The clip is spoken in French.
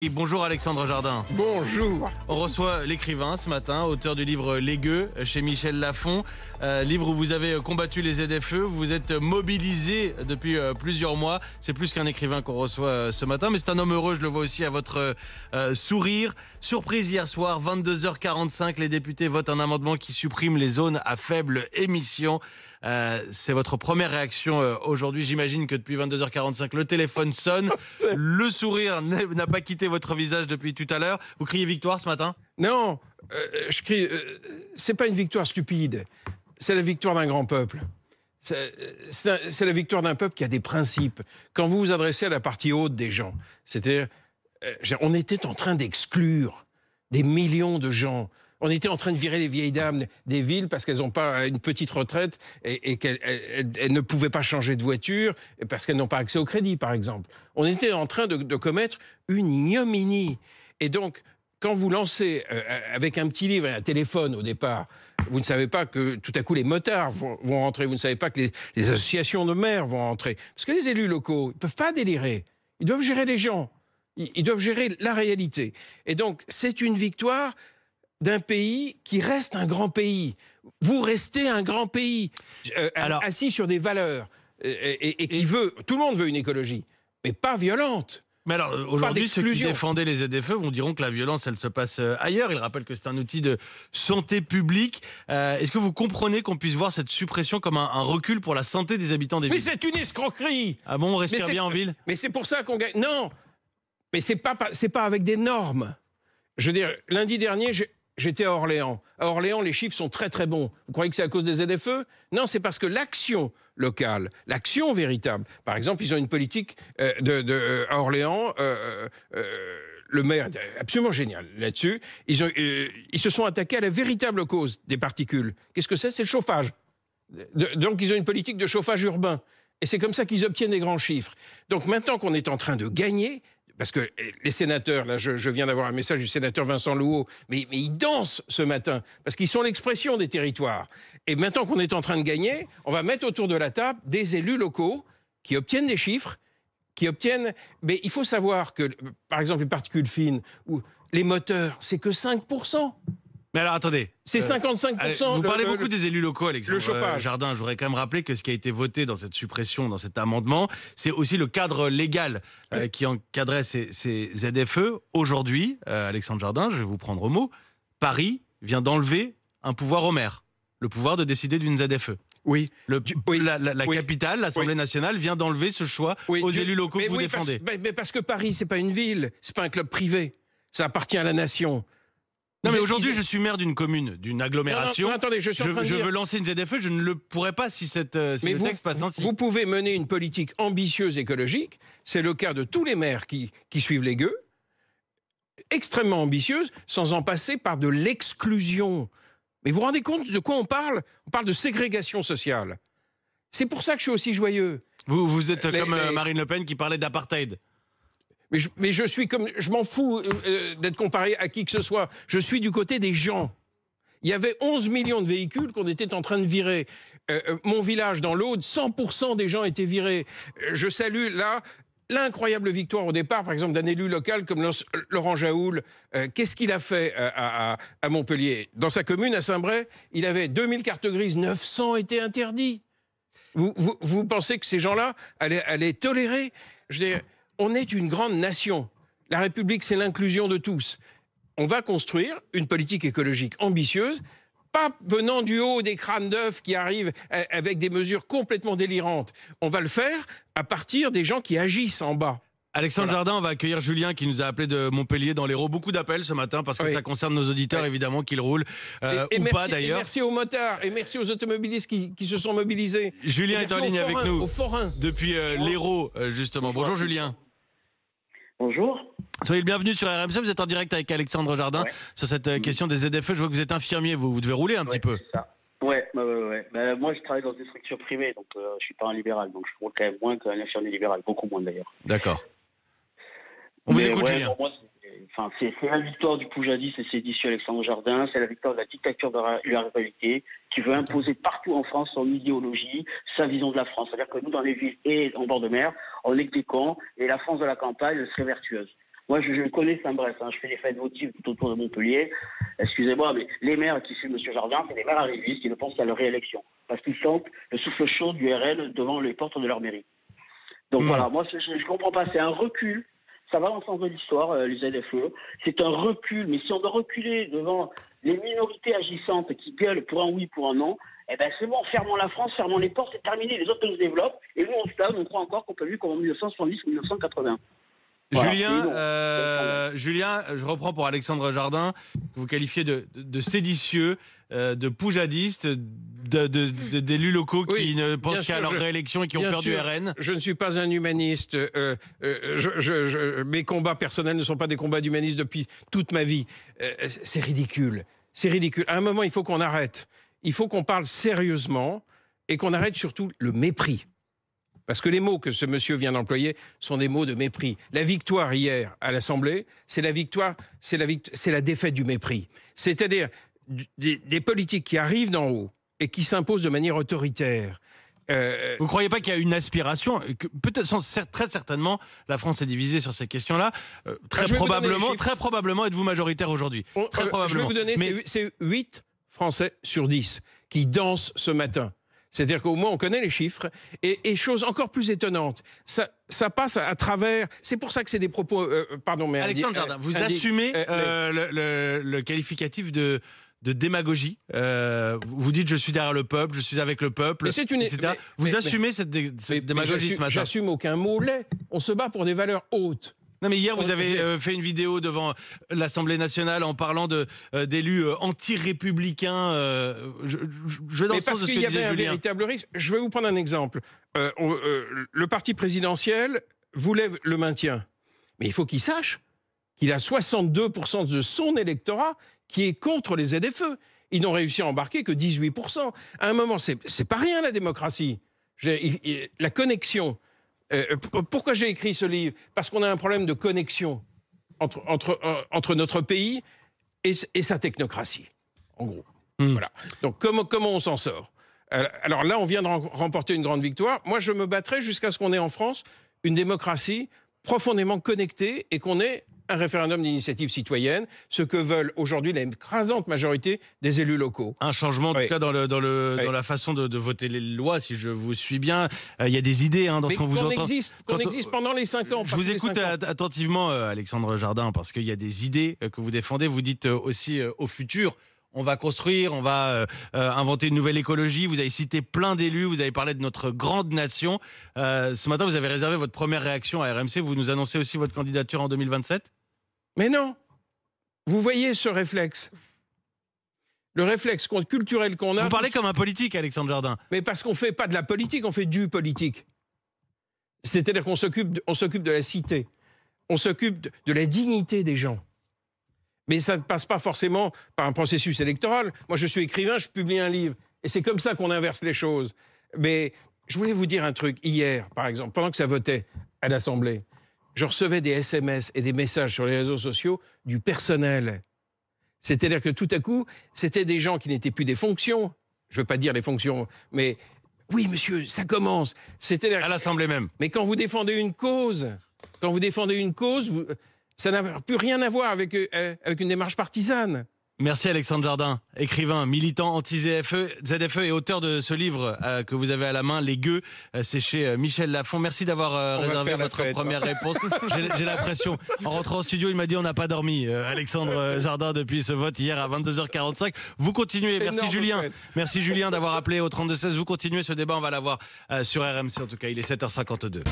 Et bonjour Alexandre Jardin. Bonjour. On reçoit l'écrivain ce matin, auteur du livre Les Gueux chez Michel Lafon. Livre où vous avez combattu les ZFE, vous vous êtes mobilisé depuis plusieurs mois. C'est plus qu'un écrivain qu'on reçoit ce matin, mais c'est un homme heureux, je le vois aussi à votre sourire. Surprise hier soir, 22h45, les députés votent un amendement qui supprime les zones à faible émission. C'est votre première réaction aujourd'hui. J'imagine que depuis 22h45, le téléphone sonne. Le sourire n'a pas quitté votre visage depuis tout à l'heure. Vous criez victoire ce matin ? Non, je crie. C'est pas une victoire stupide. C'est la victoire d'un grand peuple. C'est la victoire d'un peuple qui a des principes. Quand vous vous adressez à la partie haute des gens, c'est-à-dire, on était en train d'exclure des millions de gens. On était en train de virer les vieilles dames des villes parce qu'elles n'ont pas une petite retraite et qu'elles ne pouvaient pas changer de voiture parce qu'elles n'ont pas accès au crédit, par exemple. On était en train de commettre une ignominie. Et donc, quand vous lancez avec un petit livre et un téléphone au départ, vous ne savez pas que tout à coup les motards vont rentrer, vous ne savez pas que les associations de maires vont rentrer. Parce que les élus locaux, ils ne peuvent pas délirer. Ils doivent gérer les gens. Ils doivent gérer la réalité. Et donc, c'est une victoire d'un pays qui reste un grand pays. Vous restez un grand pays, assis sur des valeurs, et qui veut... Tout le monde veut une écologie, mais pas violente. Mais alors, aujourd'hui, ceux qui défendaient les ZFE vous diront que la violence, elle se passe ailleurs. Ils rappellent que c'est un outil de santé publique. Est-ce que vous comprenez qu'on puisse voir cette suppression comme un recul pour la santé des habitants des villes ? Mais c'est une escroquerie. Ah bon, on respire bien en ville ? Mais c'est pour ça qu'on gagne... Non, mais c'est pas avec des normes. Je veux dire, lundi dernier... J'étais à Orléans. À Orléans, les chiffres sont très très bons. Vous croyez que c'est à cause des ZFE ? Non, c'est parce que l'action locale, l'action véritable. Par exemple, ils ont une politique à Orléans. Le maire est absolument génial là-dessus. Ils se sont attaqués à la véritable cause des particules. Qu'est-ce que c'est ? C'est le chauffage. Donc, ils ont une politique de chauffage urbain. Et c'est comme ça qu'ils obtiennent des grands chiffres. Donc, maintenant qu'on est en train de gagner... Parce que les sénateurs, là, je viens d'avoir un message du sénateur Vincent Louot, mais ils dansent ce matin, parce qu'ils sont l'expression des territoires. Et maintenant qu'on est en train de gagner, on va mettre autour de la table des élus locaux qui obtiennent des chiffres, Mais il faut savoir que, par exemple, les particules fines, ou les moteurs, c'est que 5%. Mais alors attendez, c'est 55%. Vous parlez beaucoup des élus locaux, Alexandre Jardin. Je voudrais quand même rappeler que ce qui a été voté dans cette suppression, dans cet amendement, c'est aussi le cadre légal qui encadrait ces ZFE. Aujourd'hui, Alexandre Jardin, je vais vous prendre au mot, Paris vient d'enlever un pouvoir au maire, le pouvoir de décider d'une ZFE. Oui. La capitale, l'Assemblée nationale, vient d'enlever ce choix aux élus locaux que vous défendez. Mais parce que Paris, c'est pas une ville, c'est pas un club privé, ça appartient à la nation. Non, mais aujourd'hui, je suis maire d'une commune, d'une agglomération. Non, attendez, je veux lancer une ZFE, je ne le pourrais pas si le texte passe ainsi. Vous pouvez mener une politique ambitieuse écologique. C'est le cas de tous les maires qui suivent les gueux. Extrêmement ambitieuse, sans en passer par de l'exclusion. Mais vous vous rendez compte de quoi on parle ? On parle de ségrégation sociale. C'est pour ça que je suis aussi joyeux. Vous êtes comme Marine Le Pen qui parlait d'apartheid. Mais je m'en fous d'être comparé à qui que ce soit. Je suis du côté des gens. Il y avait 11 millions de véhicules qu'on était en train de virer. Mon village dans l'Aude, 100% des gens étaient virés. Je salue là l'incroyable victoire au départ, par exemple, d'un élu local comme Laurent Jaoul. Qu'est-ce qu'il a fait à Montpellier ? Dans sa commune, à Saint-Bray, il avait 2000 cartes grises, 900 étaient interdits. Vous pensez que ces gens-là allaient tolérer ? Je veux dire, on est une grande nation. La République, c'est l'inclusion de tous. On va construire une politique écologique ambitieuse, pas venant du haut des crânes d'œufs qui arrivent avec des mesures complètement délirantes. On va le faire à partir des gens qui agissent en bas. Alexandre Jardin, on va accueillir Julien qui nous a appelé de Montpellier dans l'Hérault. Beaucoup d'appels ce matin parce que ça concerne nos auditeurs évidemment qu'ils roulent pas d'ailleurs. Et merci aux motards et merci aux automobilistes qui se sont mobilisés. Julien est en ligne avec nous depuis l'Hérault justement. Bonjour Julien. Bonjour. Soyez le bienvenu sur RMC, vous êtes en direct avec Alexandre Jardin sur cette question des ZFE. Je vois que vous êtes infirmier, vous devez rouler un petit peu. C'est ça. Ouais. Moi, je travaille dans une structure privée, donc je suis pas un libéral, donc je roule quand même moins qu'un infirmier libéral, beaucoup moins d'ailleurs. D'accord. On vous écoute, Julien. Pour moi, c'est la victoire du poujadiste et séditieux Alexandre Jardin, c'est la victoire de la dictature de la rivalité qui veut imposer partout en France son idéologie, sa vision de la France. C'est-à-dire que nous, dans les villes et en bord de mer, on est que des cons et la France de la campagne serait vertueuse. Moi, je connais Saint-Brest, hein, je fais des fêtes votives tout autour de Montpellier. Excusez-moi, mais les maires qui suivent M. Jardin, c'est des maires arrivistes qui ne pensent qu'à leur réélection. Parce qu'ils sentent le souffle chaud du RN devant les portes de leur mairie. Donc voilà, moi, je ne comprends pas. C'est un recul. Ça va dans le sens de l'histoire, les ZFE. C'est un recul. Mais si on doit reculer devant les minorités agissantes qui gueulent pour un oui, pour un non, eh ben c'est bon, fermons la France, fermons les portes, c'est terminé. Les autres se développent. Et nous, on stagne, on croit encore qu'on peut vivre comme en 1970 ou 1980. Voilà. Julien, je reprends pour Alexandre Jardin, que vous qualifiez de séditieux, de poujadiste, d'élus locaux qui ne pensent qu'à leur réélection et qui ont peur du RN. Je ne suis pas un humaniste. Mes combats personnels ne sont pas des combats d'humanistes depuis toute ma vie. C'est ridicule. C'est ridicule. À un moment, il faut qu'on arrête. Il faut qu'on parle sérieusement et qu'on arrête surtout le mépris. Parce que les mots que ce monsieur vient d'employer sont des mots de mépris. La victoire hier à l'Assemblée, c'est la victoire, c'est la défaite du mépris. C'est-à-dire des politiques qui arrivent d'en haut et qui s'imposent de manière autoritaire. Vous ne croyez pas qu'il y a une aspiration peut-être, très certainement, la France est divisée sur ces questions-là. Très probablement, êtes-vous majoritaire aujourd'hui. Très probablement. Je vais vous donner, c'est 8 Français sur 10 qui dansent ce matin. C'est-à-dire qu'au moins on connaît les chiffres. Et chose encore plus étonnante, ça passe à travers... C'est pour ça que c'est des propos... pardon, mais... Alexandre Jardin, vous assumez le qualificatif de démagogie. Vous dites je suis derrière le peuple, je suis avec le peuple, etc. Vous assumez cette démagogie ce matin. J'assume aucun mot laid. On se bat pour des valeurs hautes. Non mais hier vous avez fait une vidéo devant l'Assemblée nationale en parlant d'élus anti-républicains. Je vais dans le sens de ce que disait Julien. Parce qu'il y avait un véritable risque. Je vais vous prendre un exemple. Le parti présidentiel voulait le maintien. Mais il faut qu'il sache qu'il a 62% de son électorat qui est contre les ZFE. Ils n'ont réussi à embarquer que 18%. À un moment, c'est pas rien la démocratie. La connexion... pourquoi j'ai écrit ce livre? Parce qu'on a un problème de connexion entre notre pays et sa technocratie, en gros. Voilà. Donc comment on s'en sort? Alors là, on vient de remporter une grande victoire. Moi, je me battrai jusqu'à ce qu'on ait en France une démocratie profondément connectée et qu'on ait un référendum d'initiative citoyenne, ce que veulent aujourd'hui l'écrasante majorité des élus locaux. Un changement, en tout cas, dans la façon de voter les lois, si je vous suis bien. Il y a des idées dans ce qu'on vous entend. Qu'on existe pendant les 5 ans. Je vous écoute attentivement, Alexandre Jardin, parce qu'il y a des idées que vous défendez. Vous dites aussi au futur. On va construire, on va inventer une nouvelle écologie. Vous avez cité plein d'élus, vous avez parlé de notre grande nation. Ce matin, vous avez réservé votre première réaction à RMC. Vous nous annoncez aussi votre candidature en 2027 ? Mais non. Vous voyez ce réflexe. Le réflexe culturel qu'on a... Vous parlez comme un politique, Alexandre Jardin. Mais parce qu'on ne fait pas de la politique, on fait du politique. C'est-à-dire qu'on s'occupe de la cité. On s'occupe de la dignité des gens. Mais ça ne passe pas forcément par un processus électoral. Moi, je suis écrivain, je publie un livre. Et c'est comme ça qu'on inverse les choses. Mais je voulais vous dire un truc. Hier, par exemple, pendant que ça votait à l'Assemblée, je recevais des SMS et des messages sur les réseaux sociaux du personnel. C'est-à-dire que tout à coup, c'était des gens qui n'étaient plus des fonctions. Je ne veux pas dire les fonctions, mais oui, monsieur, ça commence. C'est-à-dire à l'Assemblée même. Mais quand vous défendez une cause, ça n'a plus rien à voir avec une démarche partisane. Merci Alexandre Jardin, écrivain, militant anti-ZFE et auteur de ce livre que vous avez à la main, Les Gueux, c'est chez Michel Lafon. Merci d'avoir réservé votre première réponse. J'ai l'impression, en rentrant au studio, il m'a dit on n'a pas dormi, Alexandre Jardin, depuis ce vote hier à 22h45. Vous continuez, merci Julien. Merci Julien d'avoir appelé au 32-16. Vous continuez ce débat, on va l'avoir sur RMC en tout cas, il est 7h52.